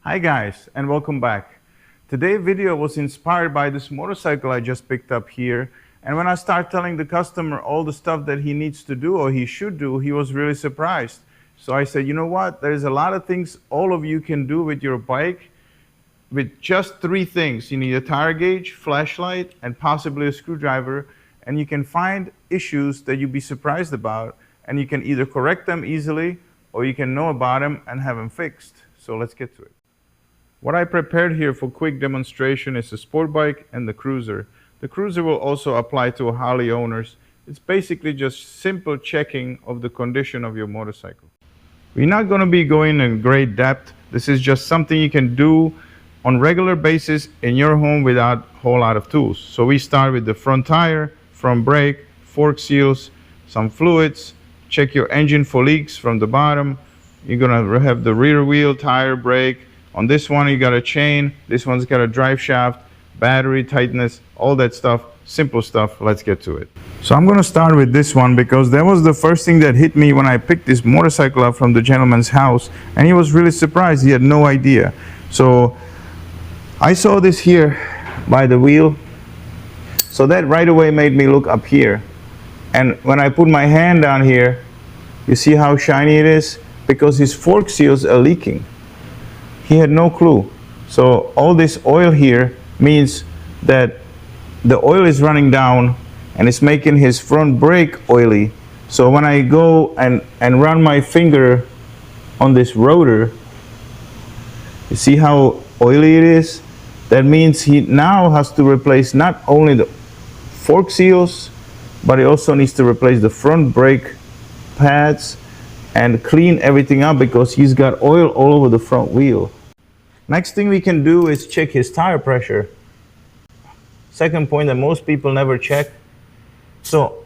Hi guys, and welcome back. Today's video was inspired by this motorcycle I just picked up here, and when I start telling the customer all the stuff that he needs to do or he should do, he was really surprised. So I said, you know what, there's a lot of things all of you can do with your bike with just 3 things. You need a tire gauge, flashlight, and possibly a screwdriver, and you can find issues that you'd be surprised about, and you can either correct them easily or you can know about them and have them fixed. So let's get to it. What I prepared here for quick demonstration is the sport bike and the cruiser. The cruiser will also apply to Harley owners. It's basically just simple checking of the condition of your motorcycle. We're not going to be going in great depth. This is just something you can do on regular basis in your home without a whole lot of tools. So we start with the front tire, front brake, fork seals, some fluids, check your engine for leaks from the bottom. You're going to have the rear wheel, tire, brake. On this one, you got a chain. This one's got a drive shaft, battery tightness, all that stuff, simple stuff. Let's get to it. So I'm going to start with this one because that was the first thing that hit me when I picked this motorcycle up from the gentleman's house, and he was really surprised. He had no idea. So I saw this here by the wheel. So that right away made me look up here. And when I put my hand down here, you see how shiny it is? Because his fork seals are leaking. He had no clue. So all this oil here means that the oil is running down and it's making his front brake oily. So when I go and run my finger on this rotor, you see how oily it is? That means he now has to replace not only the fork seals, but he also needs to replace the front brake pads and clean everything up because he's got oil all over the front wheel. Next thing we can do is check his tire pressure. Second point that most people never check. So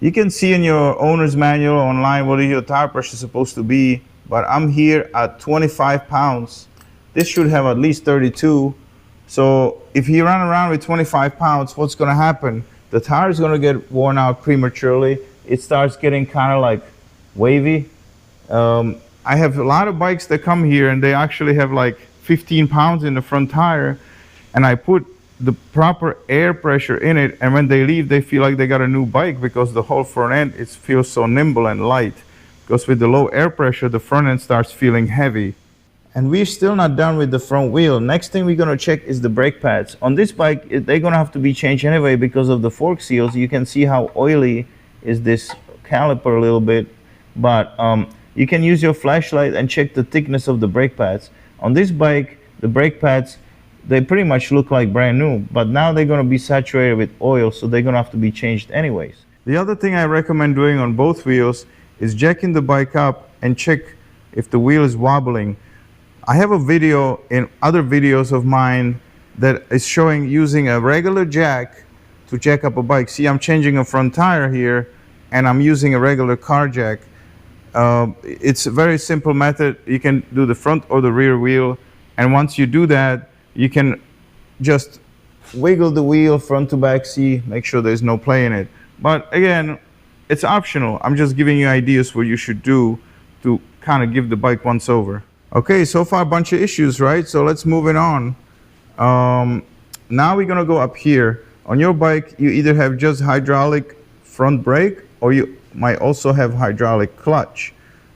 you can see in your owner's manual online what your tire pressure is supposed to be, but I'm here at 25 pounds. This should have at least 32. So if you run around with 25 pounds, what's going to happen? The tire is going to get worn out prematurely. It starts getting kind of like wavy. I have a lot of bikes that come here and they actually have like 15 pounds in the front tire, and I put the proper air pressure in it, and when they leave they feel like they got a new bike because the whole front end feels so nimble and light. Because with the low air pressure the front end starts feeling heavy. And we're still not done with the front wheel. Next thing we're going to check is the brake pads. On this bike they're going to have to be changed anyway because of the fork seals. You can see how oily is this caliper a little bit, but you can use your flashlight and check the thickness of the brake pads. On this bike, the brake pads, they pretty much look like brand new, but now they're going to be saturated with oil, so they're going to have to be changed anyways. The other thing I recommend doing on both wheels is jacking the bike up and check if the wheel is wobbling. I have a video in other videos of mine that is showing using a regular jack to jack up a bike. See, I'm changing a front tire here, and I'm using a regular car jack. It's a very simple method. You can do the front or the rear wheel, and once you do that you can just wiggle the wheel front to back, see, make sure there's no play in it. But again, it's optional. I'm just giving you ideas what you should do to kind of give the bike once over. Okay, so far a bunch of issues, right? So let's move it on. Now we're gonna go up here. On your bike you either have just hydraulic front brake or you might also have hydraulic clutch.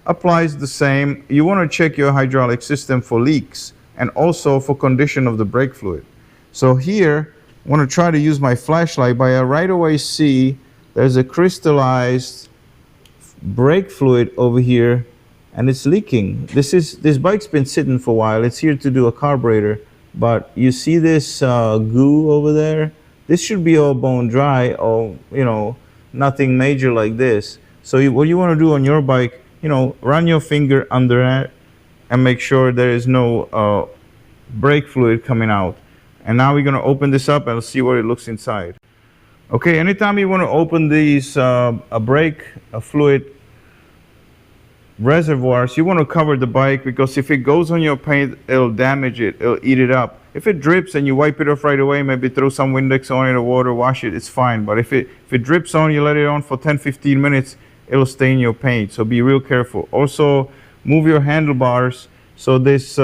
Applies the same. You want to check your hydraulic system for leaks and also for condition of the brake fluid. So here I want to try to use my flashlight, but I right away see there's a crystallized brake fluid over here and it's leaking. This bike's been sitting for a while. It's here to do a carburetor, but you see this goo over there? This should be all bone dry, or nothing major like this. So what you want to do on your bike, run your finger under it and make sure there is no brake fluid coming out. And now we're going to open this up and see what it looks inside. Okay, anytime you want to open these brake fluid reservoirs, you want to cover the bike, because if it goes on your paint, it'll damage it, it'll eat it up. If it drips and you wipe it off right away, maybe throw some Windex on it or water, wash it, it's fine. But if it drips on, you let it on for 10-15 minutes, it'll stain your paint. So be real careful. Also, move your handlebars so this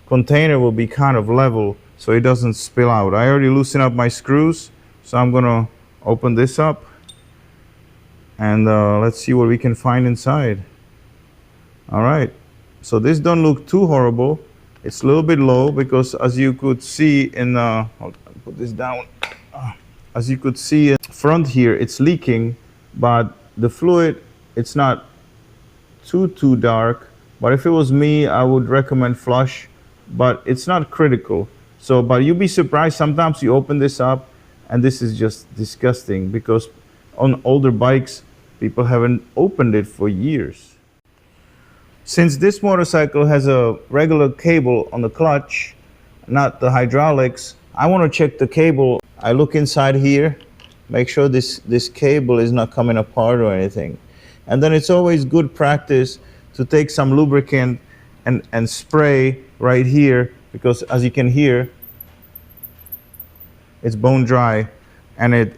container will be kind of level so it doesn't spill out. I already loosened up my screws, so I'm gonna open this up and let's see what we can find inside. All right, so this don't look too horrible. It's a little bit low because, as you could see in I'll put this down. As you could see in front here, it's leaking, but the fluid, it's not too dark. But if it was me, I would recommend flush, but it's not critical. So, but you'd be surprised, sometimes you open this up and this is just disgusting, because on older bikes, people haven't opened it for years. Since this motorcycle has a regular cable on the clutch, not the hydraulics, I want to check the cable. I look inside here, make sure this cable is not coming apart or anything. And then it's always good practice to take some lubricant and spray right here, because as you can hear, it's bone dry and it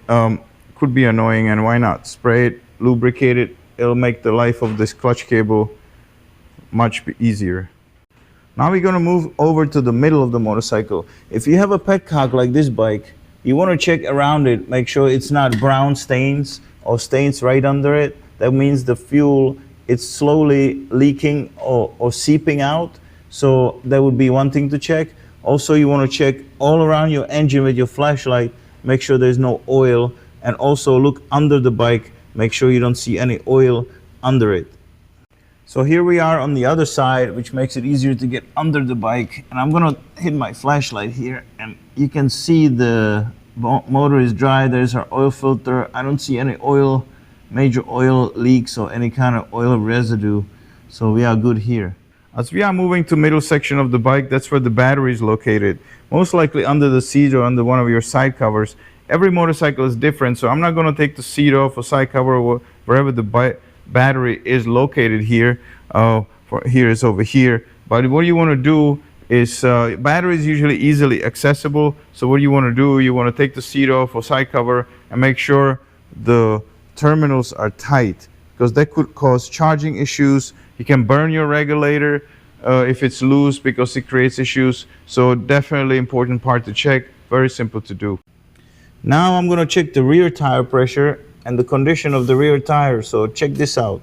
could be annoying, and why not? Spray it, lubricate it, it'll make the life of this clutch cable much easier. Now we're gonna move over to the middle of the motorcycle. If you have a Petcock like this bike, you wanna check around it, make sure it's not brown stains or stains right under it. That means the fuel, it's slowly leaking or seeping out. So that would be one thing to check. Also, you wanna check all around your engine with your flashlight, make sure there's no oil, and also look under the bike, make sure you don't see any oil under it. So here we are on the other side, which makes it easier to get under the bike. And I'm gonna hit my flashlight here, and you can see the motor is dry. There's our oil filter. I don't see any oil, major oil leaks or any kind of oil residue. So we are good here. As we are moving to middle section of the bike, that's where the battery is located. Most likely under the seat or under one of your side covers. Every motorcycle is different, so I'm not gonna take the seat off or side cover or wherever the battery is located here. Here is over here. But what you want to do is, battery is usually easily accessible. So what you want to do, you want to take the seat off or side cover and make sure the terminals are tight, because that could cause charging issues. You can burn your regulator if it's loose, because it creates issues. So definitely important part to check. Very simple to do. Now I'm going to check the rear tire pressure and the condition of the rear tire. So check this out.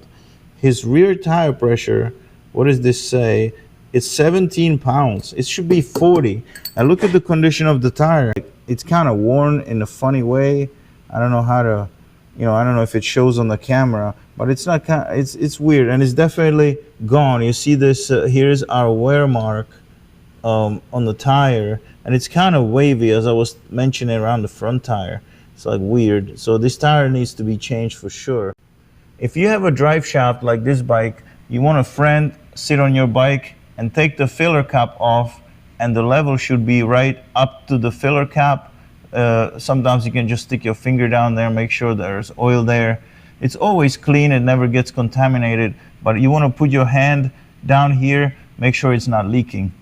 His rear tire pressure, what does this say? It's 17 pounds. It should be 40. And look at the condition of the tire. It's kind of worn in a funny way. I don't know how to, I don't know if it shows on the camera, but it's not it's weird, and it's definitely gone. You see this, here's our wear mark on the tire, and it's kind of wavy, as I was mentioning, around the front tire. It's like weird. So this tire needs to be changed for sure. If you have a drive shaft like this bike, you want a friend sit on your bike and take the filler cap off, and the level should be right up to the filler cap. Sometimes you can just stick your finger down there, make sure there's oil there. It's always clean, it never gets contaminated, but you want to put your hand down here, make sure it's not leaking.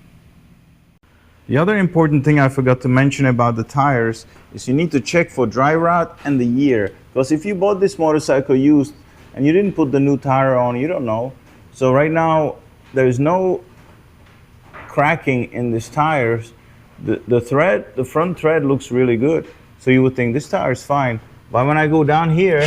The other important thing I forgot to mention about the tires is you need to check for dry rot and the year. Because if you bought this motorcycle used and you didn't put the new tire on, you don't know. So right now, there's no cracking in these tires. The front thread looks really good. So you would think this tire is fine. But when I go down here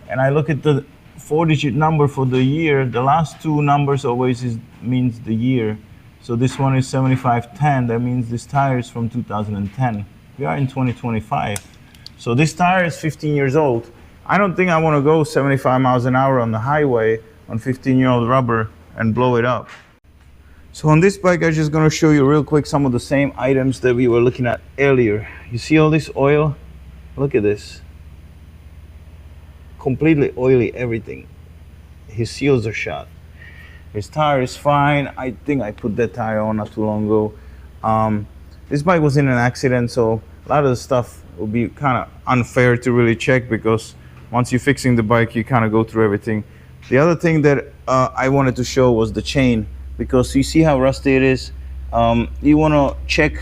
and I look at the 4-digit number for the year, the last two numbers always means the year. So this one is 7510, that means this tire is from 2010. We are in 2025. So this tire is 15 years old. I don't think I want to go 75 miles an hour on the highway on 15-year-old rubber and blow it up. So on this bike, I'm just going to show you real quick some of the same items that we were looking at earlier. You see all this oil? Look at this. Completely oily, everything. His seals are shot. His tire is fine. I think I put that tire on not too long ago. This bike was in an accident, so a lot of the stuff will be kind of unfair to really check, because once you're fixing the bike, you kind of go through everything. The other thing that I wanted to show was the chain, because you see how rusty it is. You want to check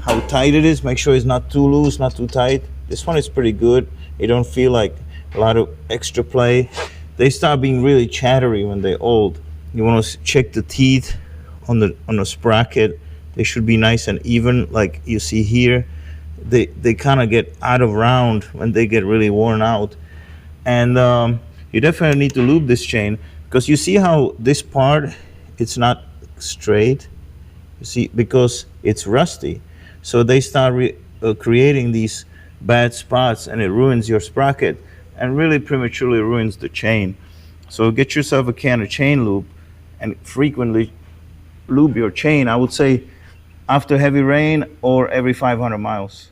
how tight it is, make sure it's not too loose, not too tight. This one is pretty good. You don't feel like a lot of extra play. They start being really chattery when they're old. You want to check the teeth on the sprocket. They should be nice and even, like you see here. They kind of get out of round when they get really worn out. And you definitely need to lube this chain, because you see how this part, it's not straight, you see, because it's rusty. So they start creating these bad spots, and it ruins your sprocket and really prematurely ruins the chain. So get yourself a can of chain lube and frequently lube your chain. I would say after heavy rain or every 500 miles.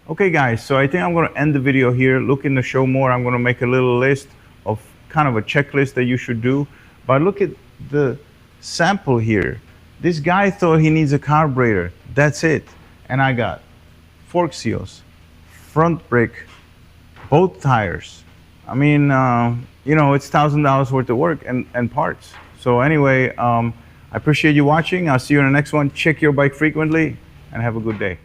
Okay guys, so I think I'm going to end the video here. Looking to show more, I'm going to make a little list of kind of a checklist that you should do. But look at the sample here. This guy thought he needs a carburetor. That's it. And I got fork seals, front brake, both tires. I mean, you know, it's $1,000 worth of work and parts. So anyway, I appreciate you watching. I'll see you in the next one. Check your bike frequently and have a good day.